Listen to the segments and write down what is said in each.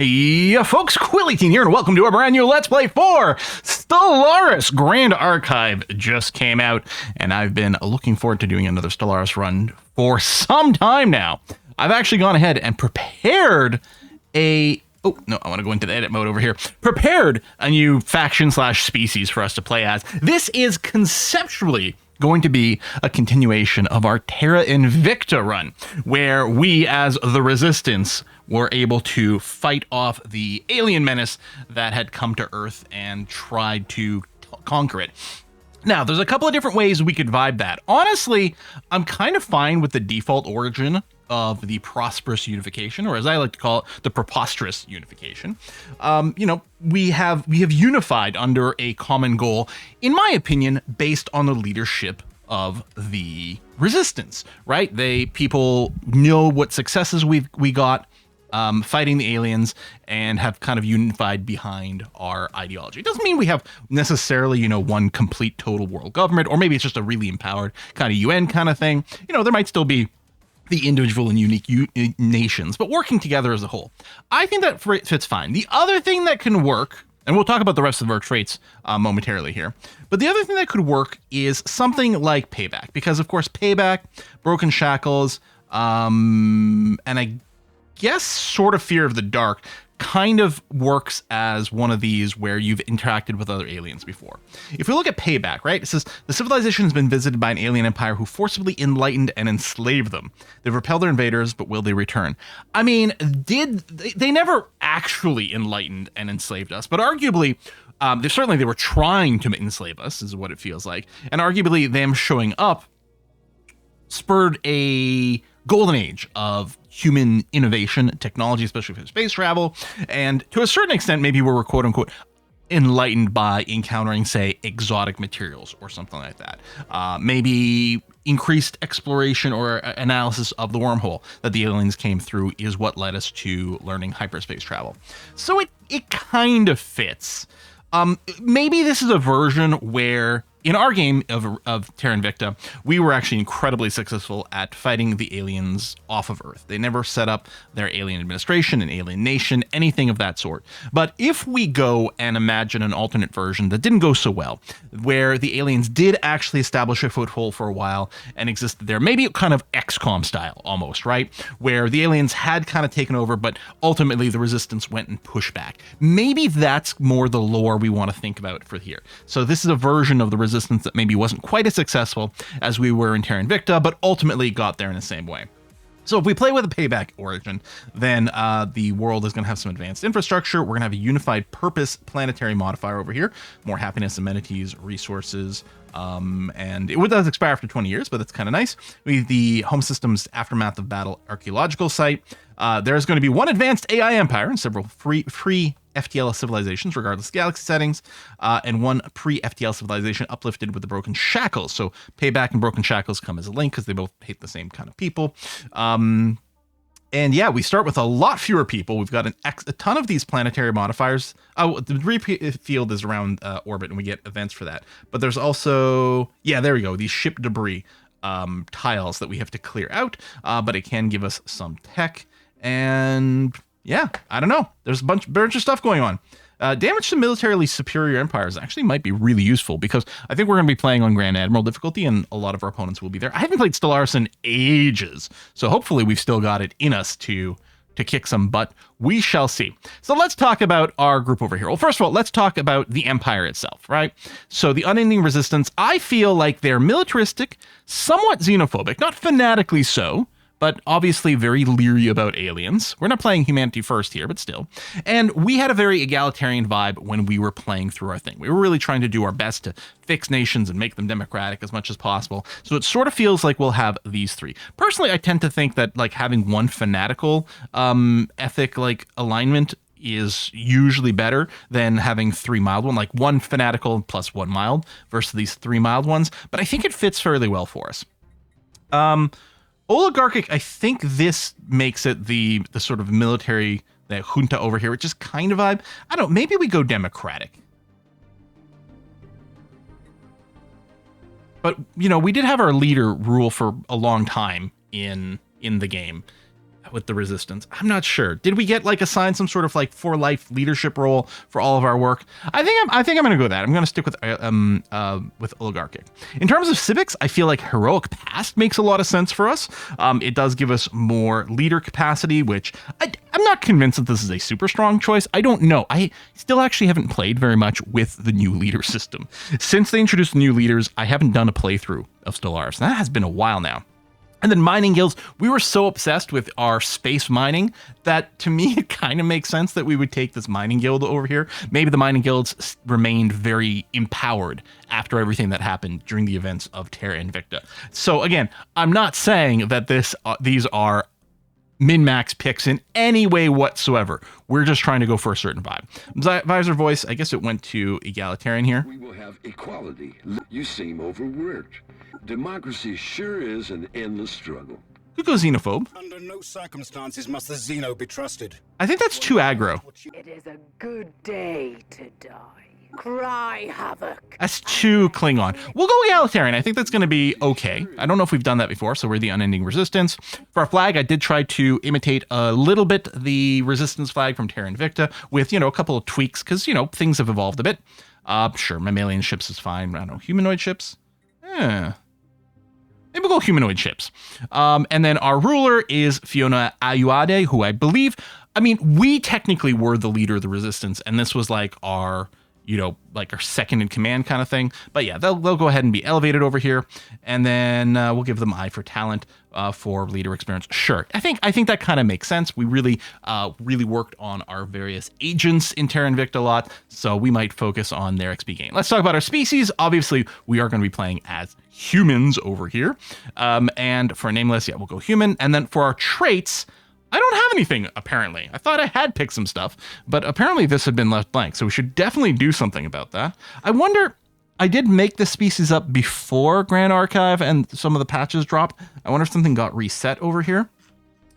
Yeah, folks, Quilly18 here, and welcome to a brand new Let's Play for Stellaris. Grand Archive just came out, and I've been looking forward to doing another Stellaris run for some time now. I've actually gone ahead and prepared a... Oh, no, I want to go into the edit mode over here. Prepared a new faction/species for us to play as. This is conceptually going to be a continuation of our Terra Invicta run, where we, as the Resistance, were able to fight off the alien menace that had come to Earth and tried to conquer it. Now, there's a couple of different ways we could vibe that. Honestly, I'm kind of fine with the default origin of the prosperous unification, or as I like to call it, the preposterous unification. We have unified under a common goal, in my opinion, based on the leadership of the Resistance, right? People know what successes we got fighting the aliens and have kind of unified behind our ideology. It doesn't mean we have necessarily, one complete total world government, or maybe it's just a really empowered kind of UN kind of thing. There might still be the individual and unique nations, but working together as a whole. I think that fits fine. The other thing that can work, and we'll talk about the rest of our traits momentarily here, but the other thing that could work is something like Payback, because of course Payback, Broken Shackles, and I guess sort of Fear of the Dark kind of works as one of these where you've interacted with other aliens before. If we look at Payback, right, it says the civilization has been visited by an alien empire who forcibly enlightened and enslaved them. They've repelled their invaders, but will they return? I mean, they never actually enlightened and enslaved us, but arguably they were trying to enslave us, is what it feels like. And arguably them showing up spurred a golden age of human innovation, technology, especially for space travel. And to a certain extent, maybe we were quote unquote enlightened by encountering, say, exotic materials or something like that. Maybe increased exploration or analysis of the wormhole that the aliens came through is what led us to learning hyperspace travel. So it kind of fits. Maybe this is a version where in our game of Terra Invicta, we were actually incredibly successful at fighting the aliens off of Earth. They never set up their alien administration, an alien nation, anything of that sort. But if we go and imagine an alternate version that didn't go so well, where the aliens did actually establish a foothold for a while and existed there, maybe kind of XCOM style almost, right? Where the aliens had kind of taken over, but ultimately the Resistance went and pushed back. Maybe that's more the lore we want to think about for here. So this is a version of the Resistance that maybe wasn't quite as successful as we were in Terra Invicta, but ultimately got there in the same way. So if we play with a Payback origin, then the world is going to have some advanced infrastructure. We're going to have a unified purpose planetary modifier over here, more happiness, amenities, resources, and it does expire after 20 years, but that's kind of nice. We have the home system's aftermath of battle archaeological site. There's going to be one advanced AI empire and several free FTL civilizations, regardless of galaxy settings, and one pre-FTL civilization uplifted with the Broken Shackles. So Payback and Broken Shackles come as a link because they both hate the same kind of people. And yeah, we start with a lot fewer people. We've got a ton of these planetary modifiers. Oh, the debris field is around orbit, and we get events for that. But there's also, yeah, there we go, these ship debris tiles that we have to clear out, but it can give us some tech. And yeah, I don't know. There's a bunch of stuff going on. Damage to militarily superior empires actually might be really useful because I think we're going to be playing on Grand Admiral difficulty and a lot of our opponents will be there. I haven't played Stellaris in ages, so hopefully we've still got it in us to kick some butt. We shall see. So let's talk about our group over here. Well, first of all, let's talk about the Empire itself, right? So the Unending Resistance, I feel like they're militaristic, somewhat xenophobic, not fanatically so, but obviously very leery about aliens. We're not playing humanity first here, but still. And we had a very egalitarian vibe when we were playing through our thing. We were really trying to do our best to fix nations and make them democratic as much as possible. So it sort of feels like we'll have these three. Personally, I tend to think that like having one fanatical ethic like alignment is usually better than having three mild ones, like one fanatical plus one mild versus these three mild ones. But I think it fits fairly well for us. Oligarchic, I think this makes it the sort of military, the junta over here, which is kind of vibe. I don't know, maybe we go democratic. But, we did have our leader rule for a long time in the game. with the Resistance. I'm not sure. Did we get like assigned some sort of like for life leadership role for all of our work? I think I'm going to go with that. I'm going to stick with oligarchic. In terms of civics, I feel like heroic past makes a lot of sense for us. It does give us more leader capacity, which I'm not convinced that this is a super strong choice. I don't know. I still actually haven't played very much with the new leader system. Since they introduced the new leaders, I haven't done a playthrough of Stellaris. That has been a while now. And then mining guilds, we were so obsessed with our space mining that to me, it kind of makes sense that we would take this mining guild over here. Maybe the mining guilds remained very empowered after everything that happened during the events of Terra Invicta. So again, I'm not saying that these are min-max picks in any way whatsoever. We're just trying to go for a certain vibe. Visor voice, I guess it went to Egalitarian here. We will have equality. You seem overworked. Democracy sure is an endless struggle. Could go Xenophobe. Under no circumstances must the Xeno be trusted. I think that's too aggro. It is a good day to die. Cry havoc. That's too Klingon. We'll go Egalitarian. I think that's going to be okay. I don't know if we've done that before, so we're the unending resistance. For our flag, I did try to imitate a little bit the resistance flag from Terra Invicta with, a couple of tweaks because, things have evolved a bit. Sure, mammalian ships is fine. I don't know, humanoid ships? Maybe we'll go humanoid ships. And then our ruler is Fiona Ayuade, who I believe, we technically were the leader of the resistance, and this was like our, like our second in command kind of thing. But yeah, they'll go ahead and be elevated over here. And then we'll give them eye for talent for leader experience. Sure. I think that kind of makes sense. We really worked on our various agents in Terra Invicta a lot. So we might focus on their XP gain. Let's talk about our species. Obviously, we are going to be playing as humans over here. And for nameless, yeah, we'll go human. And then for our traits, I don't have anything, apparently. I thought I had picked some stuff, but apparently this had been left blank, so we should definitely do something about that. I wonder, I did make the species up before Grand Archive and some of the patches dropped. I wonder if something got reset over here.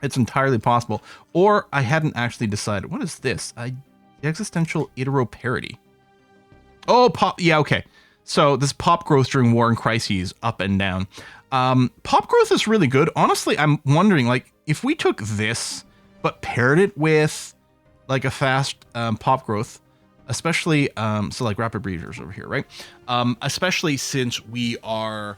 It's entirely possible. Or I hadn't actually decided. What is this? Existential iteroparity. Oh, pop. Yeah, okay. So this pop growth during war and crises, up and down. Pop growth is really good. Honestly, I'm wondering, like, if we took this, but paired it with, like, a fast pop growth, especially, so like rapid breeders over here, right? Especially since we are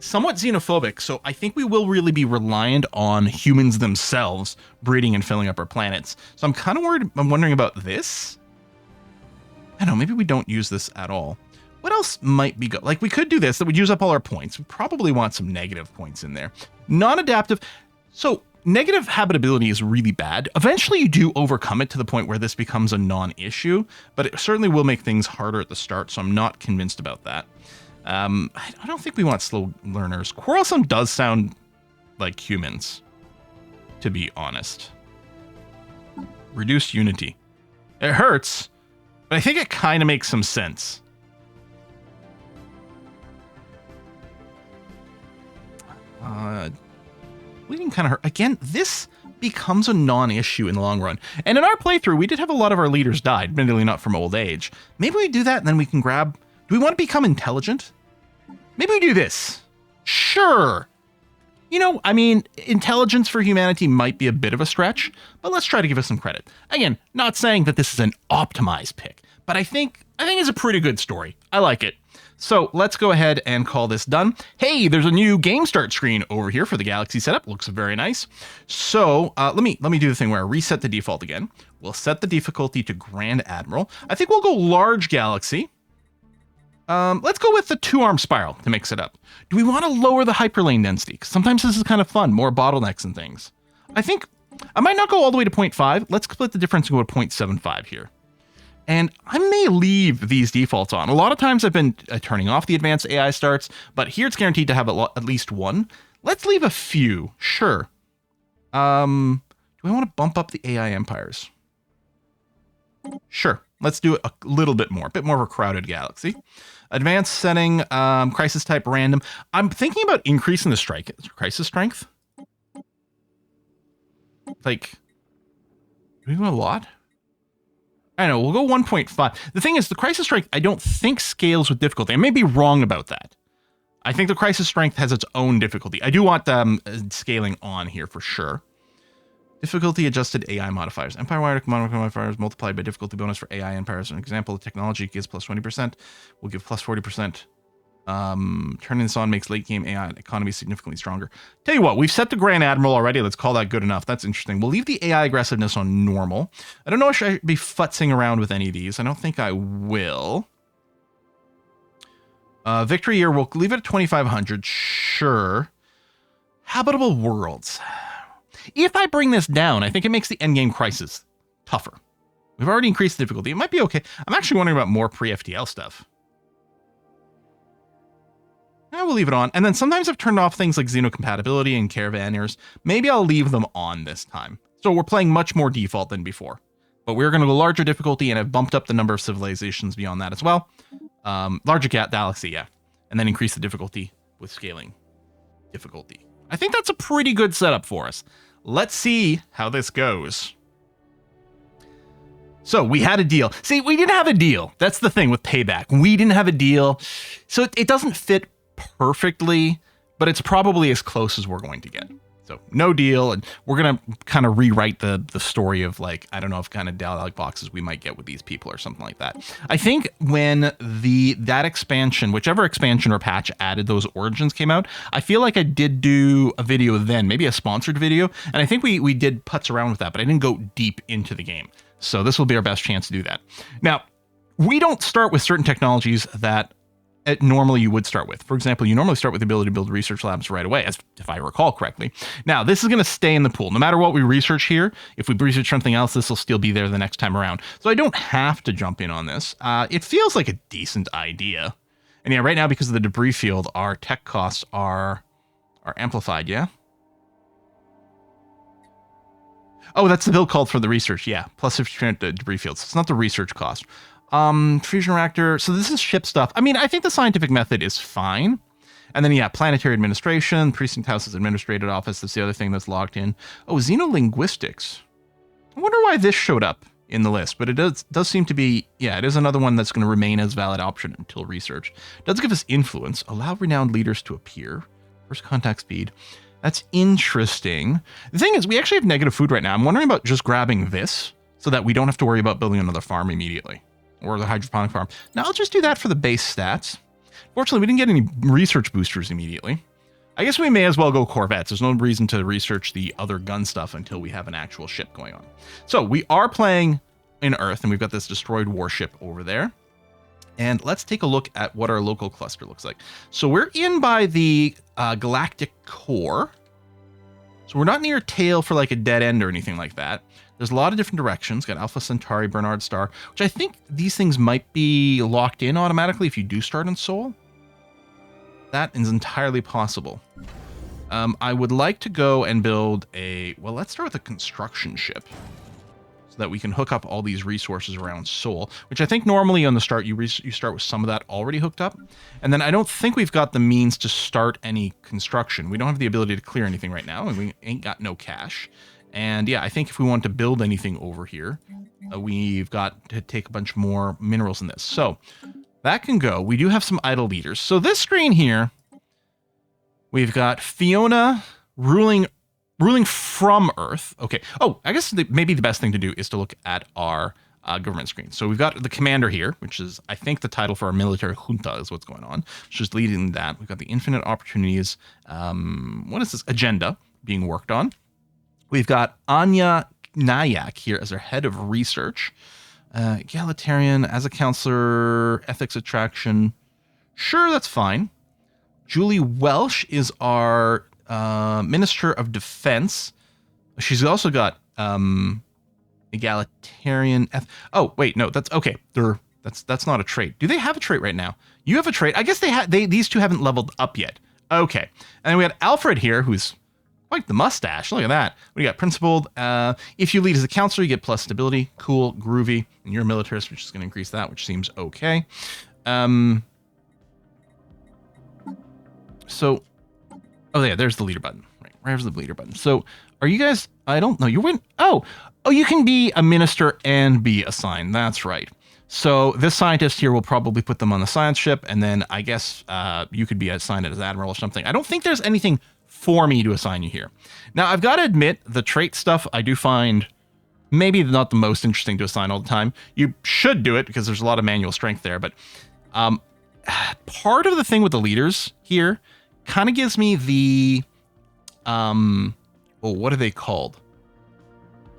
somewhat xenophobic, so I think we will really be reliant on humans themselves breeding and filling up our planets. So I'm kind of worried, I'm wondering about this. I don't know, maybe we don't use this at all. What else might be good? Like, we could do this, that would use up all our points. We probably want some negative points in there. Non-adaptive. So negative habitability is really bad. Eventually you do overcome it to the point where this becomes a non-issue, but it certainly will make things harder at the start, so I'm not convinced about that. I don't think we want slow learners. Quarrelsome does sound like humans, to be honest. Reduced unity. It hurts, but I think it kind of makes some sense. Bleeding kind of hurt. Again, this becomes a non-issue in the long run. And in our playthrough, we did have a lot of our leaders die, admittedly not from old age. Maybe we do that and then we can grab... Do we want to become intelligent? Maybe we do this. Sure. Intelligence for humanity might be a bit of a stretch, but let's try to give us some credit. Again, not saying that this is an optimized pick, but I think it's a pretty good story. I like it. So let's go ahead and call this done. Hey, there's a new game start screen over here for the Galaxy setup. Looks very nice. So let me do the thing where I reset the default again. We'll set the difficulty to Grand Admiral. I think we'll go large Galaxy. Let's go with the 2-arm spiral to mix it up. Do we want to lower the hyperlane density? Because sometimes this is kind of fun, more bottlenecks and things. I think I might not go all the way to 0.5. Let's split the difference and go to 0.75 here. And I may leave these defaults on. A lot of times I've been turning off the advanced AI starts, but here it's guaranteed to have at least one. Let's leave a few. Sure. Do I want to bump up the AI empires? Sure. Let's do it a little bit more of a crowded galaxy. Advanced setting, crisis type random. I'm thinking about increasing the crisis strength. Like, do we want a lot? I don't know, we'll go 1.5. The thing is, the crisis strength, I don't think scales with difficulty. I may be wrong about that. I think the crisis strength has its own difficulty. I do want scaling on here for sure. Difficulty adjusted AI modifiers. Empire-wide modifiers multiplied by difficulty bonus for AI empires. An example of technology gives plus 20%. Will give plus 40%. Turning this on makes late game AI economy significantly stronger. Tell you what, we've set the Grand Admiral already. Let's call that good enough. That's interesting. We'll leave the AI aggressiveness on normal. I don't know if I should be futzing around with any of these. I don't think I will. Victory year, we'll leave it at 2,500. Sure. Habitable worlds. If I bring this down, I think it makes the endgame crisis tougher. We've already increased the difficulty. It might be okay. I'm actually wondering about more pre-FTL stuff. Yeah, we'll leave it on. And then sometimes I've turned off things like xenocompatibility and caravanners. Maybe I'll leave them on this time. So we're playing much more default than before. But we're going to go larger difficulty, and I've bumped up the number of civilizations beyond that as well. Larger galaxy, yeah. And then increase the difficulty with scaling difficulty. I think that's a pretty good setup for us. Let's see how this goes. So we had a deal. See, we didn't have a deal. That's the thing with Payback. We didn't have a deal. So it doesn't fit perfectly, but it's probably as close as we're going to get. So no deal. And we're going to kind of rewrite the story of, like, I don't know, if kind of dialogue boxes we might get with these people or something like that. I think when that expansion, whichever expansion or patch added those origins came out, I feel like I did do a video then, maybe a sponsored video. And I think we did putz around with that, but I didn't go deep into the game. So this will be our best chance to do that. Now, we don't start with certain technologies that normally you would start with. For example, you normally start with the ability to build research labs right away, as if I recall correctly. Now, this is going to stay in the pool. No matter what we research here, if we research something else, this will still be there the next time around. So I don't have to jump in on this. It feels like a decent idea. And yeah, right now, because of the debris field, our tech costs are amplified, yeah? Oh, that's the build called for the research, yeah. Plus 50% debris fields. It's not the research cost. Fusion reactor. So this is ship stuff. I mean, I think the scientific method is fine. And then, yeah, planetary administration, precinct houses administrative office. That's the other thing that's logged in. Oh, xenolinguistics. I wonder why this showed up in the list, but it does seem to be, yeah, it is another one that's going to remain as valid option until research. It does give us influence. Allow renowned leaders to appear. First contact speed. That's interesting. The thing is, we actually have negative food right now. I'm wondering about just grabbing this so that we don't have to worry about building another farm immediately. Or the hydroponic farm. Now I'll just do that for the base stats. Fortunately, we didn't get any research boosters immediately. I guess we may as well go corvettes. There's no reason to research the other gun stuff until we have an actual ship going on. So we are playing in Earth, and we've got this destroyed warship over there. And let's take a look at what our local cluster looks like. So we're in by the galactic core. So we're not near tail for like a dead end or anything like that. There's a lot of different directions. Got Alpha Centauri, Bernard Star, which I think these things might be locked in automatically if you do start in Sol. That is entirely possible. I would like to go and build well, let's start with a construction ship so that we can hook up all these resources around Sol, which I think normally on the start, you start with some of that already hooked up. And then I don't think we've got the means to start any construction. We don't have the ability to clear anything right now, and we ain't got no cash. And yeah, I think if we want to build anything over here, we've got to take a bunch more minerals in this. So that can go. We do have some idle leaders. So this screen here, we've got Fiona ruling from Earth. Okay. Oh, I guess maybe the best thing to do is to look at our government screen. So we've got the commander here, which is, I think, the title for our military junta is what's going on. She's leading that. We've got the infinite opportunities. What is this? Agenda being worked on. We've got Anya Nayak here as our head of research. Egalitarian as a counselor, ethics attraction. Sure, that's fine. Julie Welsh is our Minister of Defense. She's also got egalitarian. Oh, wait, no, that's okay. That's not a trait. Do they have a trait right now? You have a trait. I guess these two haven't leveled up yet. Okay. And then we got Alfred here, who's quite the mustache. Look at that. We got principled. If you lead as a counselor, you get plus stability. Cool, groovy. And you're a militarist, which is going to increase that, which seems okay. So, oh yeah, there's the leader button. Right, where's the leader button? So, are you guys? I don't know. You win. Oh, you can be a minister and be assigned. That's right. So this scientist here will probably put them on the science ship, and then I guess you could be assigned as Admiral or something. I don't think there's anything for me to assign you here. Now, I've got to admit, the trait stuff I do find maybe not the most interesting to assign all the time. You should do it because there's a lot of manual strength there, but part of the thing with the leaders here kind of gives me the, what are they called?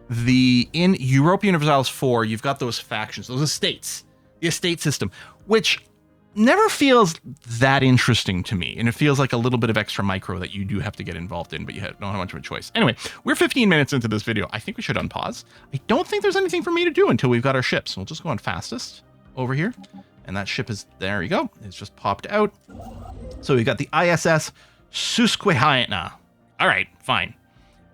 In Europa Universalis 4, you've got those factions, those estates, the estate system, which never feels that interesting to me. And it feels like a little bit of extra micro that you do have to get involved in, but you don't have much of a choice. Anyway, we're 15 minutes into this video. I think we should unpause. I don't think there's anything for me to do until we've got our ships. We'll just go on fastest over here. And that ship is, there you go. It's just popped out. So we've got the ISS Susquehanna. All right, fine.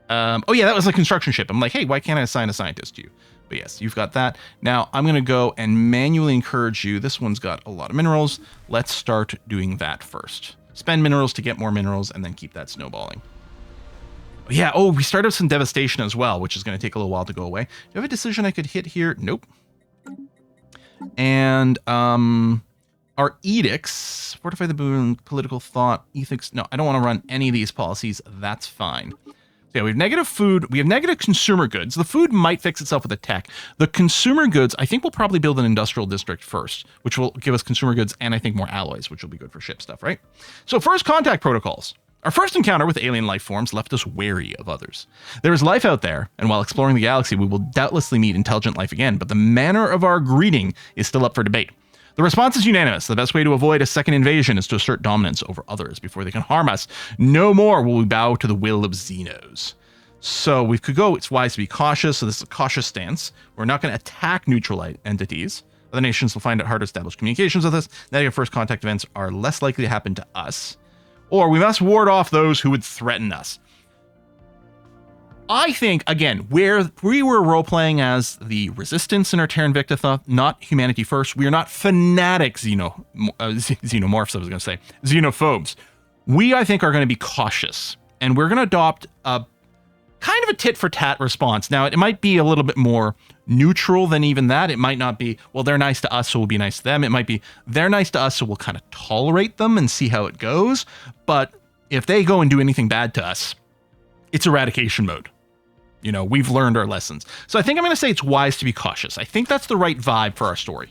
Oh yeah, that was a construction ship. I'm like, hey, why can't I assign a scientist to you? But yes, you've got that. Now I'm going to go and manually encourage you. This one's got a lot of minerals. Let's start doing that first. Spend minerals to get more minerals and then keep that snowballing. Yeah, oh, we started some devastation as well, which is going to take a little while to go away. Do you have a decision I could hit here? Nope. And our edicts, fortify the boon, political thought, ethics. No, I don't want to run any of these policies. That's fine. Yeah, we have negative food. We have negative consumer goods. The food might fix itself with the tech. The consumer goods, I think we'll probably build an industrial district first, which will give us consumer goods and I think more alloys, which will be good for ship stuff, right? So first contact protocols. Our first encounter with alien life forms left us wary of others. There is life out there, and while exploring the galaxy, we will doubtlessly meet intelligent life again, but the manner of our greeting is still up for debate. The response is unanimous. The best way to avoid a second invasion is to assert dominance over others before they can harm us. No more will we bow to the will of Xenos. So we could go, it's wise to be cautious. So this is a cautious stance. We're not going to attack neutral entities. Other nations will find it hard to establish communications with us. Negative first contact events are less likely to happen to us. Or we must ward off those who would threaten us. I think, again, where we were role-playing as the resistance in our Terra Invicta, not humanity first. We are not fanatic xenomorphs, I was going to say, xenophobes. We, I think, are going to be cautious. And we're going to adopt a kind of a tit-for-tat response. Now, it might be a little bit more neutral than even that. It might not be, well, they're nice to us, so we'll be nice to them. It might be, they're nice to us, so we'll kind of tolerate them and see how it goes. But if they go and do anything bad to us, it's eradication mode. You know, we've learned our lessons. So I think I'm going to say it's wise to be cautious. I think that's the right vibe for our story.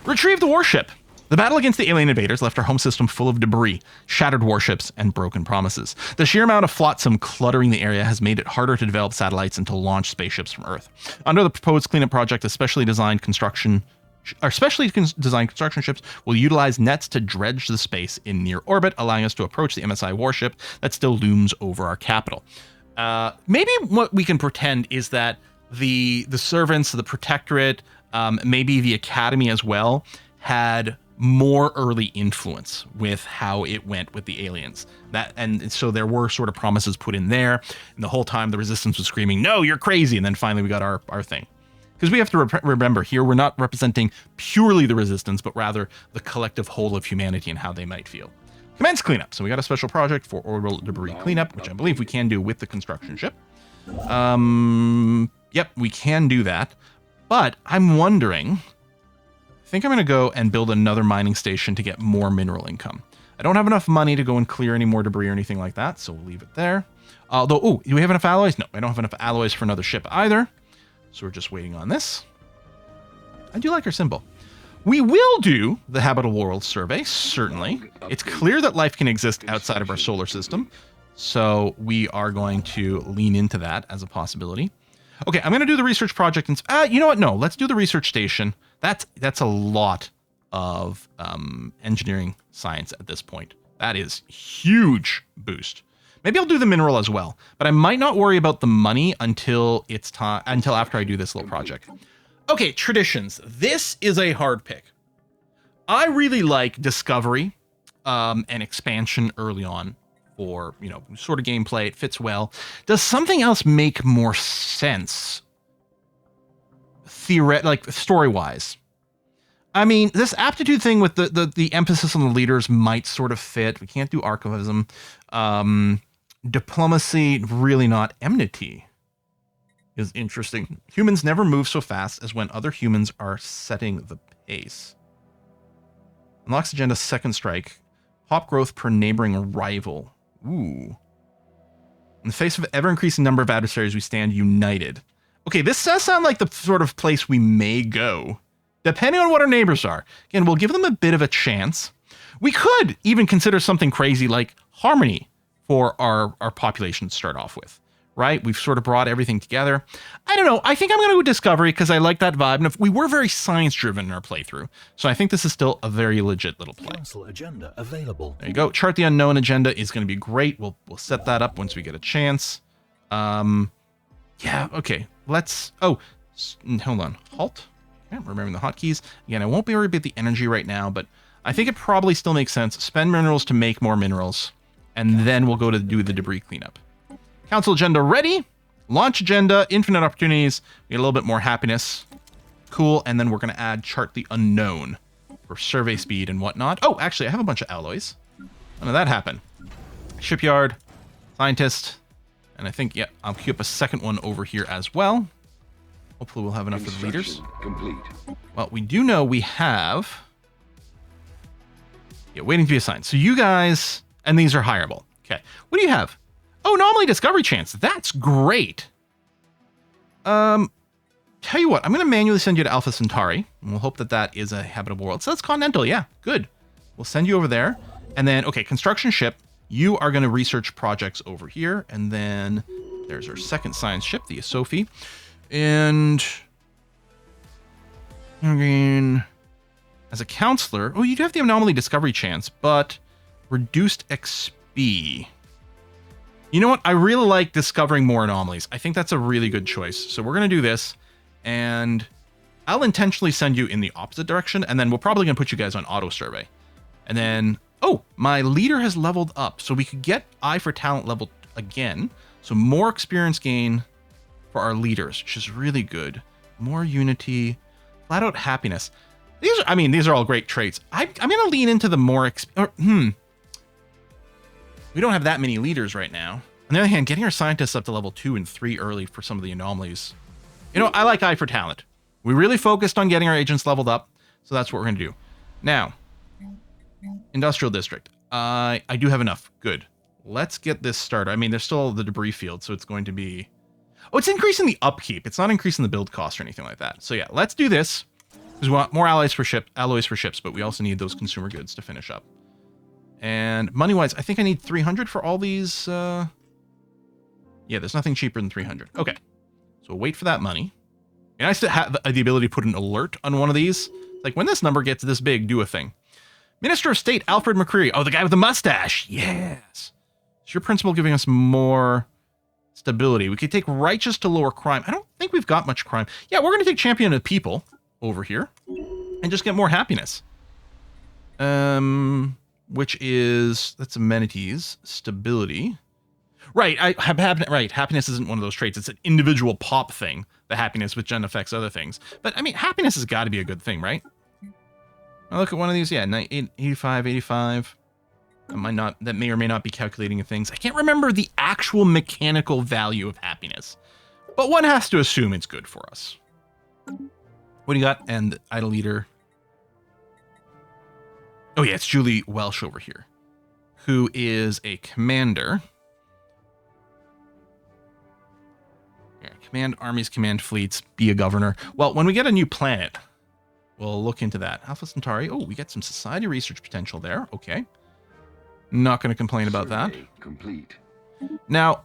Retrieve the warship. The battle against the alien invaders left our home system full of debris, shattered warships, and broken promises. The sheer amount of flotsam cluttering the area has made it harder to develop satellites and to launch spaceships from Earth. Under the proposed cleanup project, specially designed construction ships will utilize nets to dredge the space in near orbit, allowing us to approach the MSI warship that still looms over our capital. Maybe what we can pretend is that the servants, the protectorate, maybe the academy as well, had more early influence with how it went with the aliens. And so there were sort of promises put in there, and the whole time the resistance was screaming, "No, you're crazy!" And then finally we got our thing. Because we have to remember here, we're not representing purely the resistance, but rather the collective whole of humanity and how they might feel. Commence cleanup. So we got a special project for orbital debris cleanup, which I believe we can do with the construction ship. Yep, we can do that. But I'm wondering, I think I'm going to go and build another mining station to get more mineral income. I don't have enough money to go and clear any more debris or anything like that, so we'll leave it there. Although, oh, do we have enough alloys? No, I don't have enough alloys for another ship either. So we're just waiting on this. I do like our symbol. We will do the habitable world survey, certainly. It's clear that life can exist outside of our solar system, so we are going to lean into that as a possibility. Okay, I'm going to do the research project. You know what? No, let's do the research station. That's a lot of engineering science at this point. That is huge boost. Maybe I'll do the mineral as well, but I might not worry about the money until it's time, until after I do this little project. Okay, traditions. This is a hard pick. I really like discovery and expansion early on for, you know, sort of gameplay. It fits well. Does something else make more sense? Like story-wise. I mean, this aptitude thing with the emphasis on the leaders might sort of fit. We can't do archivism. Diplomacy, really not. Enmity is interesting. Humans never move so fast as when other humans are setting the pace. Unlocks agenda second strike. Pop growth per neighboring rival. Ooh. In the face of an ever-increasing number of adversaries, we stand united. Okay, this does sound like the sort of place we may go, depending on what our neighbors are. Again, we'll give them a bit of a chance. We could even consider something crazy like harmony for our population to start off with, right? We've sort of brought everything together. I don't know. I think I'm going to go Discovery because I like that vibe. And if we were very science-driven in our playthrough, so I think this is still a very legit little play. Council agenda available. There you go. Chart the Unknown agenda is going to be great. We'll set that up once we get a chance. Yeah, okay. Let's... Oh, hold on. Halt. Yeah, remembering the hotkeys. Again, I won't be worried about the energy right now, but I think it probably still makes sense. Spend minerals to make more minerals, and then we'll go to do the debris cleanup. Council agenda ready. Launch agenda, infinite opportunities. We get a little bit more happiness. Cool, and then we're going to add Chart the Unknown for survey speed and whatnot. Oh, actually, I have a bunch of alloys. When did that happen? Shipyard, scientist, and I think, yeah, I'll queue up a second one over here as well. Hopefully we'll have enough of the leaders. Complete. Well, we do know we have... Yeah, waiting to be assigned. So you guys... And these are hireable. Okay. What do you have? Oh, anomaly discovery chance. That's great. Tell you what, I'm going to manually send you to Alpha Centauri. And we'll hope that that is a habitable world. So that's continental. Yeah, good. We'll send you over there. And then, okay, construction ship. You are going to research projects over here. And then there's our second science ship, the Sophie. And again, as a counselor, oh, you do have the anomaly discovery chance, but reduced XP. You know what? I really like discovering more anomalies. I think that's a really good choice. So we're going to do this, and I'll intentionally send you in the opposite direction, and then we're probably going to put you guys on auto survey. And then, oh, my leader has leveled up, so we could get Eye for Talent level again. So more experience gain for our leaders, which is really good. More unity, flat out happiness. These are all great traits. I'm going to lean into the more we don't have that many leaders right now. On the other hand, getting our scientists up to level 2 and 3 early for some of the anomalies. You know, I like Eye for Talent. We really focused on getting our agents leveled up, so that's what we're going to do. Now, Industrial District. I do have enough. Good. Let's get this started. I mean, there's still the debris field, so it's going to be... Oh, it's increasing the upkeep. It's not increasing the build cost or anything like that. So yeah, let's do this. Because we want more alloys for ships, but we also need those consumer goods to finish up. And money-wise, I think I need 300 for all these. Yeah, there's nothing cheaper than 300. Okay, so we'll wait for that money. And I still have the ability to put an alert on one of these. Like, when this number gets this big, do a thing. Minister of State, Alfred McCreary. Oh, the guy with the mustache. Yes. Is your principal giving us more stability? We could take righteous to lower crime. I don't think we've got much crime. Yeah, we're going to take champion of people over here and just get more happiness. Which is, that's amenities, stability. Right, happiness isn't one of those traits. It's an individual pop thing, the happiness, which then affects other things. But, I mean, happiness has got to be a good thing, right? I look at one of these, yeah, 85, 85. That may or may not be calculating things. I can't remember the actual mechanical value of happiness. But one has to assume it's good for us. What do you got? And the idle leader. Oh yeah, it's Julie Welsh over here, who is a commander. Yeah, command armies, command fleets, be a governor. Well, when we get a new planet, we'll look into that. Alpha Centauri. Oh, we get some society research potential there. Okay. Not going to complain about that. Complete. Now,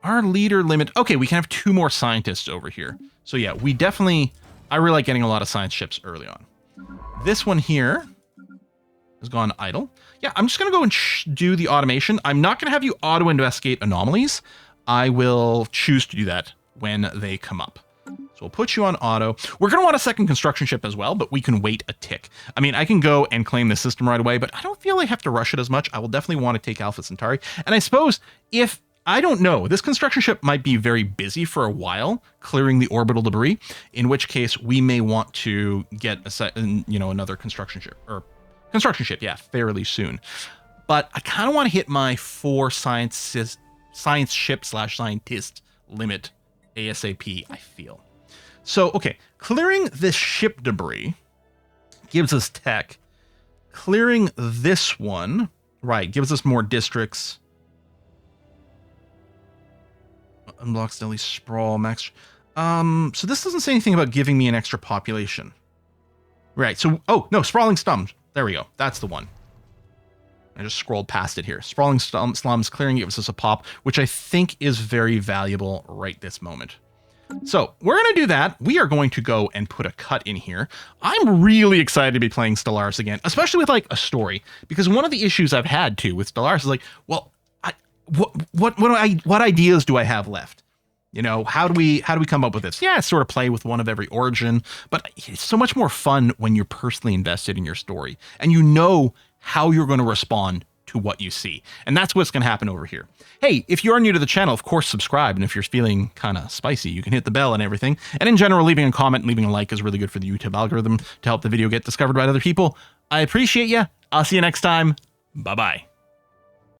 our leader limit. Okay, we can have 2 more scientists over here. So yeah, we definitely... I really like getting a lot of science ships early on. This one here has gone idle. Yeah, I'm just going to go and do the automation. I'm not going to have you auto-investigate anomalies. I will choose to do that when they come up. So we'll put you on auto. We're going to want a second construction ship as well, but we can wait a tick. I mean, I can go and claim the system right away, but I don't feel I have to rush it as much. I will definitely want to take Alpha Centauri. And I suppose if... I don't know. This construction ship might be very busy for a while, clearing the orbital debris, in which case we may want to get another construction ship, yeah, fairly soon. But I kind of want to hit my 4 science ship / scientist limit ASAP, I feel. So, okay, clearing this ship debris gives us tech. Clearing this one, right, gives us more districts. Unblocks daily sprawl max. So this doesn't say anything about giving me an extra population. Right, so, oh, no, Sprawling Slums. There we go. That's the one. I just scrolled past it here. Sprawling Slums, clearing gives us a pop, which I think is very valuable right this moment. So we're going to do that. We are going to go and put a cut in here. I'm really excited to be playing Stellaris again, especially with like a story, because one of the issues I've had too with Stellaris is like, well, what ideas do I have left? You know, how do we come up with this? Yeah, sort of play with one of every origin, but it's so much more fun when you're personally invested in your story and you know how you're going to respond to what you see. And that's what's going to happen over here. Hey, if you are new to the channel, of course, subscribe. And if you're feeling kind of spicy, you can hit the bell and everything. And in general, leaving a comment and leaving a like is really good for the YouTube algorithm to help the video get discovered by other people. I appreciate you. I'll see you next time. Bye-bye.